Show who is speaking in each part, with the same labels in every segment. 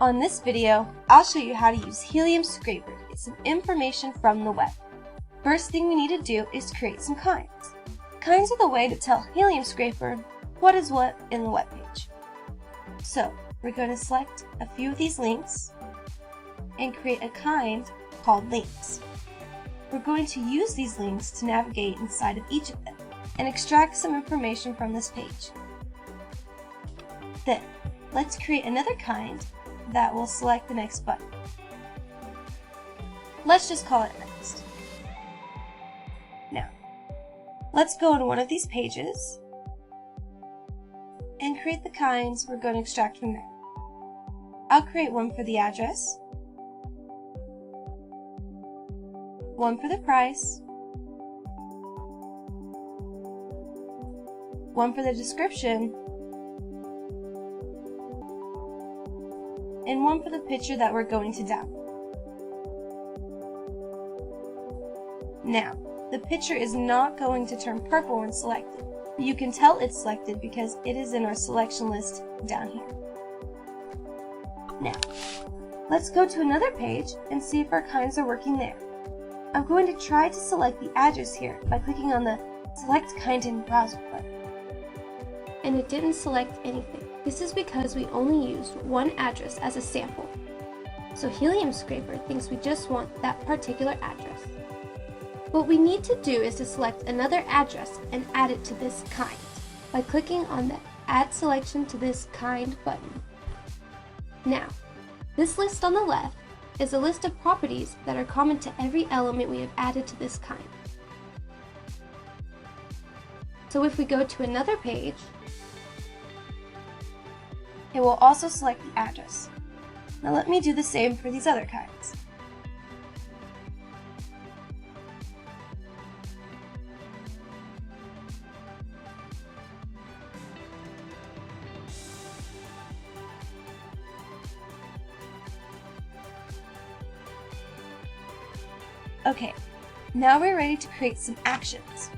Speaker 1: On this video, I'll show you how to use Helium Scraper to get some information from the web. First thing we need to do is create some kinds. Kinds are the way to tell Helium Scraper what is what in the web page. So, we're going to select a few of these links and create a kind called links. We're going to use these links to navigate inside of each of them and extract some information from this page. Then, let's create another kind that will select the next button. Let's just call it Next. Now, let's go to one of these pages and create the kinds we're going to extract from there. I'll create one for the address, one for the price, one for the description, and one for the picture that we're going to download. Now, the picture is not going to turn purple when selected, but you can tell it's selected because it is in our selection list down here. Now, let's go to another page and see if our kinds are working there. I'm going to try to select the address here by clicking on the Select Kind in Browser button. And it didn't select anything. This is because we only used one address as a sample. So Helium Scraper thinks we just want that particular address. What we need to do is to select another address and add it to this kind by clicking on the Add Selection to this Kind button. Now, this list on the left is a list of properties that are common to every element we have added to this kind. So if we go to another page, it will also select the address. Now let me do the same for these other kinds. Okay, now we're ready to create some actions.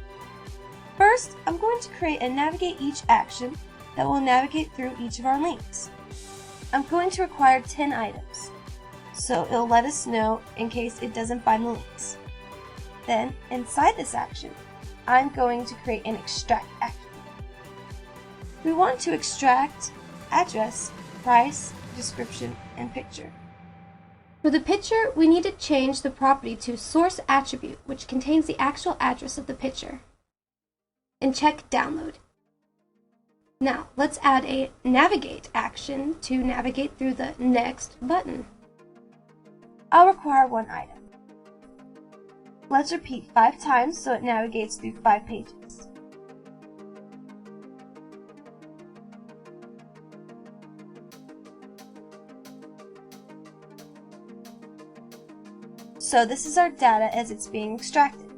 Speaker 1: First, I'm going to create a navigate each action that will navigate through each of our links. I'm going to require 10 items, so it'll let us know in case it doesn't find the links. Then, inside this action, I'm going to create an extract action. We want to extract address, price, description, and picture. For the picture, we need to change the property to source attribute, which contains the actual address of the picture, and check download. Now, let's add a navigate action to navigate through the next button. I'll require one item. Let's repeat 5 times so it navigates through 5 pages. So this is our data as it's being extracted.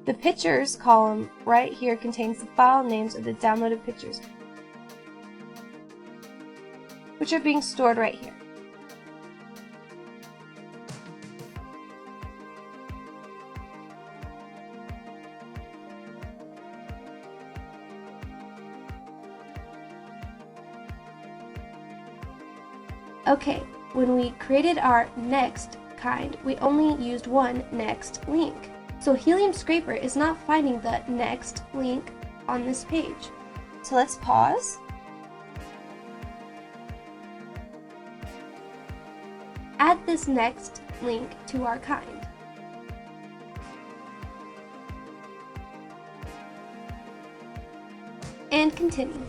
Speaker 1: The Pictures column right here contains the file names of the downloaded pictures, which are being stored right here. Okay, when we created our next kind, we only used one next link. So Helium Scraper is not finding the next link on this page. So let's pause. Add this next link to our kind. And continue.